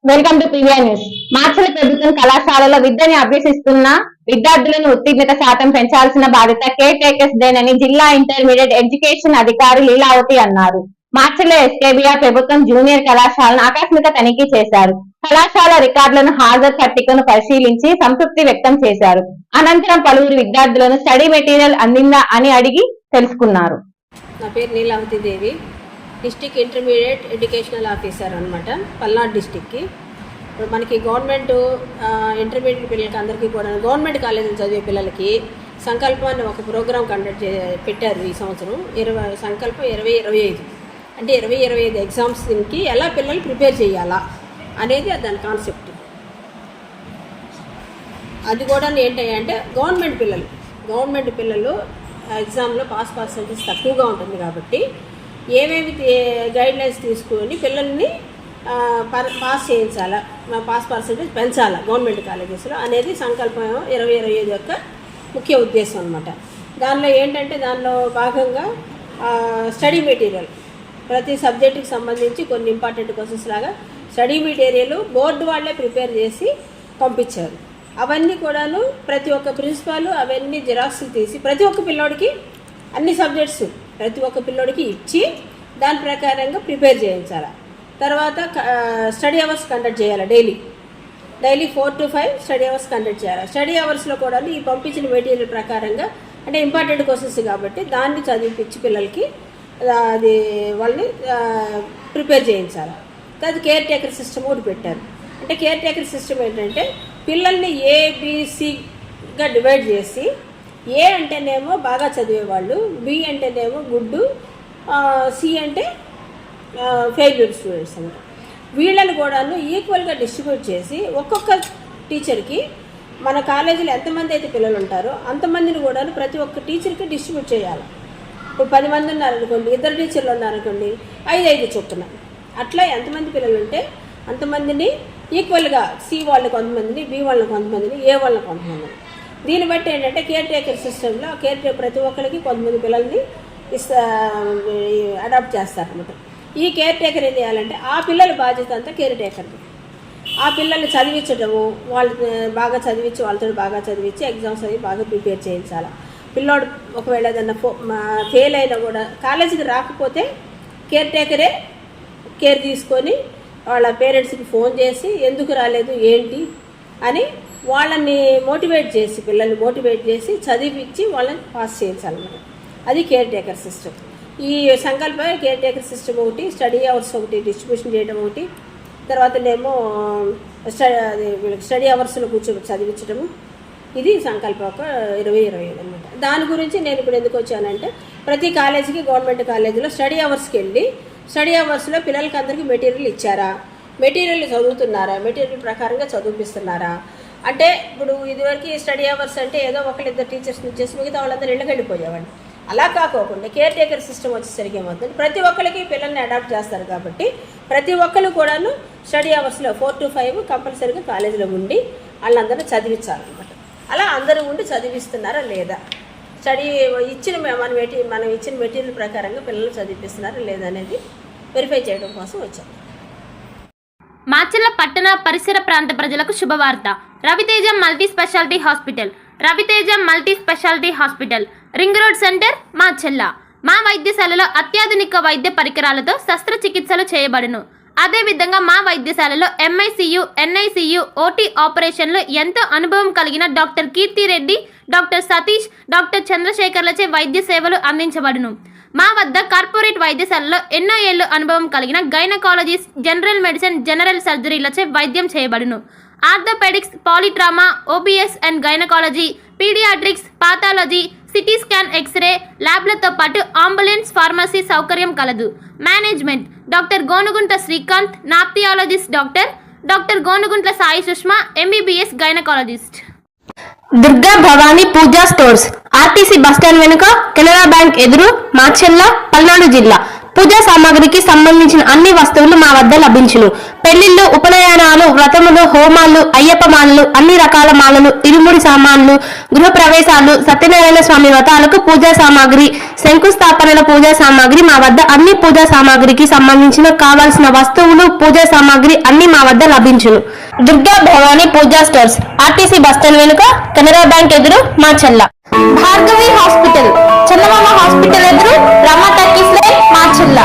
Welcome to Priya news. Marchala ప్రభుత్వం కళాశాలలో విద్యని అభ్యసిస్తున్న విద్యార్థులను ఉత్తీర్ణత శాతం పెంచాల్సిన బాధ్యత కేర్ టేకర్స్ దేనని జిల్లా ఇంటర్మీడియట్ ఎడ్యుకేషన్ అధికారి లీలావతి అన్నారు. మార్చల ఎస్కేబిఆర్ ప్రభుత్వం జూనియర్ కళాశాలను ఆకస్మిక తనిఖీ చేశారు. కళాశాల రికార్డులను హాజరు పట్టికను పరిశీలించి సంతృప్తి వ్యక్తం చేశారు. అనంతరం పలువురు విద్యార్థులను స్టడీ మెటీరియల్ అందిందా అని అడిగి తెలుసుకున్నారు. నా పేరు నీలావతి దేవి, డిస్టిక్ ఇంటర్మీడియట్ ఎడ్యుకేషనల్ ఆఫీసర్ అనమాట, పల్నాడు డిస్టిక్కి. ఇప్పుడు మనకి గవర్నమెంట్ ఇంటర్మీడియట్ పిల్లలకి అందరికీ కూడా గవర్నమెంట్ కాలేజీలు చదివే పిల్లలకి సంకల్పం అని ఒక ప్రోగ్రాం కండక్ట్ పెట్టారు ఈ సంవత్సరం. సంకల్పం 2025 అంటే 2025 ఎగ్జామ్స్కి ఎలా పిల్లలు ప్రిపేర్ చేయాలా అనేది దాని కాన్సెప్ట్. అది కూడా ఏంటంటే గవర్నమెంట్ పిల్లలు ఎగ్జామ్లో పాస్ పర్సెంటేజ్ తక్కువగా ఉంటుంది కాబట్టి ఏమేమి గైడ్లైన్స్ తీసుకొని పిల్లల్ని పాస్ చేయించాలా, పాస్ పర్సెంటేజ్ పెంచాలా గవర్నమెంట్ కాలేజెస్లో అనేది సంకల్పం 2025 యొక్క ముఖ్య ఉద్దేశం అనమాట. దానిలో ఏంటంటే దానిలో భాగంగా స్టడీ మెటీరియల్ ప్రతి సబ్జెక్టుకి సంబంధించి కొన్ని ఇంపార్టెంట్ క్వశ్చన్స్ లాగా స్టడీ మెటీరియల్ బోర్డు వాళ్ళే ప్రిపేర్ చేసి పంపించారు. అవన్నీ కూడాను ప్రతి ఒక్క ప్రిన్సిపాల్ అవన్నీ జిరాక్స్లు తీసి ప్రతి ఒక్క పిల్లోడికి అన్ని సబ్జెక్ట్స్ ప్రతి ఒక్క పిల్లోడికి ఇచ్చి దాని ప్రకారంగా ప్రిపేర్ చేయించాలి. తర్వాత స్టడీ అవర్స్ కండక్ట్ చేయాలి. Daily 4 to 5 study hours conduct చేయాలి. స్టడీ అవర్స్లో కూడా ఈ పంపించిన మెటీరియల్ ప్రకారంగా అంటే ఇంపార్టెంట్ క్వశ్చన్స్ కాబట్టి దాన్ని చదివిపించి పిల్లలకి అది వాళ్ళని ప్రిపేర్ చేయించాలి. తర్వాత కేర్ టేకర్ సిస్టమ్ ఒకటి పెట్టారు. అంటే కేర్ టేకర్ సిస్టమ్ ఏంటంటే పిల్లల్ని ఏబిసిగా డివైడ్ చేసి ఏ అంటేనేమో బాగా చదివేవాళ్ళు, బి అంటేనేమో గుడ్డు, సి అంటే ఫెయిల్యూర్ స్టూడెంట్స్ అన్నమాట. వీళ్ళని కూడాను ఈక్వల్గా డిస్ట్రిబ్యూట్ చేసి ఒక్కొక్క టీచర్కి మన కాలేజీలో ఎంతమంది అయితే పిల్లలు ఉంటారో అంతమందిని కూడాను ప్రతి ఒక్క టీచర్కి డిస్ట్రిబ్యూట్ చేయాలి. ఇప్పుడు 10 మంది ఉన్నారనుకోండి, 2 టీచర్లు ఉన్నారనుకోండి, 5 చొప్పున అట్లా ఎంతమంది పిల్లలు ఉంటే అంతమందిని ఈక్వల్గా సి వాళ్ళు కొంతమందిని, బి వాళ్ళని కొంతమందిని, ఏ వాళ్ళని కొంతమందిని. దీన్ని బట్టి ఏంటంటే కేర్ టేకర్ సిస్టంలో ప్రతి ఒక్కరికి కొంతమంది పిల్లల్ని అడాప్ట్ చేస్తారనమాట. ఈ కేర్ టేకర్ ఏం చేయాలంటే ఆ పిల్లల బాధ్యత అంతా కేర్ టేకర్ది. ఆ పిల్లల్ని చదివించడము, వాళ్ళు బాగా చదివించి వాళ్ళతో బాగా చదివించి ఎగ్జామ్స్ అవి బాగా ప్రిపేర్ చేయించాలి. పిల్లోడు ఒకవేళ ఏదన్నా ఫెయిల్ అయినా కూడా కాలేజీకి రాకపోతే కేర్ టేకరే కేర్ తీసుకొని వాళ్ళ పేరెంట్స్కి ఫోన్ చేసి ఎందుకు రాలేదు ఏంటి అని వాళ్ళని పిల్లల్ని మోటివేట్ చేసి చదివించి వాళ్ళని పాస్ చేయించాలన్నమాట. అది కేర్ టేకర్ సిస్టమ్. ఈ సంకల్ప కేర్ టేకర్ సిస్టమ్ ఒకటి, స్టడీ అవర్స్ ఒకటి డిస్ట్రిబ్యూషన్ చేయడం ఒకటి, తర్వాతనేమో స్టడీ అవర్స్లో కూర్చోబెట్టి చదివించడము. ఇది సంకల్ప ఒక 2025 అనమాట. దాని గురించి నేను ఇప్పుడు ఎందుకు వచ్చానంటే ప్రతి కాలేజీకి గవర్నమెంట్ కాలేజీలో స్టడీ అవర్స్కి వెళ్ళి స్టడీ అవర్స్లో పిల్లలకి అందరికీ మెటీరియల్ ఇచ్చారా, మెటీరియల్ చదువుతున్నారా, మెటీరియల్ ప్రకారంగా చదివిపిస్తున్నారా. అంటే ఇప్పుడు ఇదివరకు స్టడీ అవర్స్ అంటే ఏదో 1-2 టీచర్స్ని ఇచ్చేసి మిగతా వాళ్ళందరూ ఇళ్ళకి వెళ్ళిపోయేవాడిని. అలా కాకోకుండా కేర్ టేకర్ సిస్టమ్ వచ్చేసరికి ఏమవుతుంది, ప్రతి ఒక్కరికి పిల్లల్ని అడాప్ట్ చేస్తారు కాబట్టి ప్రతి ఒక్కరు కూడాను స్టడీ అవర్స్లో 4 to 5 కంపల్సరీగా కాలేజీలో ఉండి వాళ్ళందరూ చదివించాలన్నమాట. అలా అందరూ ఉండి చదివిస్తున్నారా లేదా, స్టడీ మనం ఇచ్చిన మెటీరియల్ ప్రకారంగా పిల్లలు చదివిస్తున్నారా లేదా అనేది వెరిఫై చేయడం కోసం వచ్చాం. మార్చల పట్టణ పరిసర ప్రాంత ప్రజలకు శుభవార్త. Raviteja multi speciality hospital ring road centre మార్చల్ల. మా వైద్యశాలలో అత్యాధునిక వైద్య పరికరాలతో శస్త్రచికిత్సలు చేయబడును. అదేవిధంగా మా వైద్యశాలలో MICU, NICU, OT ఆపరేషన్లు ఎంతో అనుభవం కలిగిన doctor Keerthi Reddy, doctor Satish, doctor చంద్రశేఖర్లచే వైద్య సేవలు అందించబడును. మా వద్ద కార్పొరేట్ వైద్యశాలలో ఎన్నో ఏళ్లు అనుభవం కలిగిన గైనకాలజిస్ట్, జనరల్ మెడిసిన్, జనరల్ సర్జరీలచే వైద్యం చేయబడును. Orthopaedics, polytrauma, OBS and gynaecology, paediatrics, pathology, CT scan, X-ray ల్యాబ్లతో పాటు అంబులెన్స్, ఫార్మసీ సౌకర్యం కలదు. మేనేజ్మెంట్ డాక్టర్ గోనుగుంట్ల శ్రీకాంత్, నాప్థియాలజిస్ట్ doctor Gonuguntla Sai Sushma, MBBS gynaecologist. Durga Bhavani Puja stores, RTC bus stand వెనుక, కెనరా బ్యాంక్ ఎదురు, మార్చెల్ల, పల్నాడు జిల్లా. పూజా సామాగ్రికి సంబంధించిన అన్ని వస్తువులు మా వద్ద లభించును. పెళ్లిళ్లు, ఉపనయనాలు, వ్రతములు, హోమాలు, అయ్యప్ప మాలలు, అన్ని రకాల మాలలు, ఇరుముడి సామాన్లు, గృహ ప్రవేశాలు, సత్యనారాయణ స్వామి వ్రతాలకు పూజా సామాగ్రి, శంకుస్థాపనల పూజా సామాగ్రి మా వద్ద అన్ని పూజా సామాగ్రికి సంబంధించిన కావాల్సిన వస్తువులు, పూజా సామాగ్రి అన్ని మా వద్ద లభించును. Durga Bhavani Puja stores, RTC bus stand వెనుక, కెనరా బ్యాంక్ ఎదురు, మాచెల్ల. భార్గవి హాస్పిటల్, చందమామ హాస్పిటల్ ఎదురు, రమా టాకీస్ లైన్, మాచెల్ల.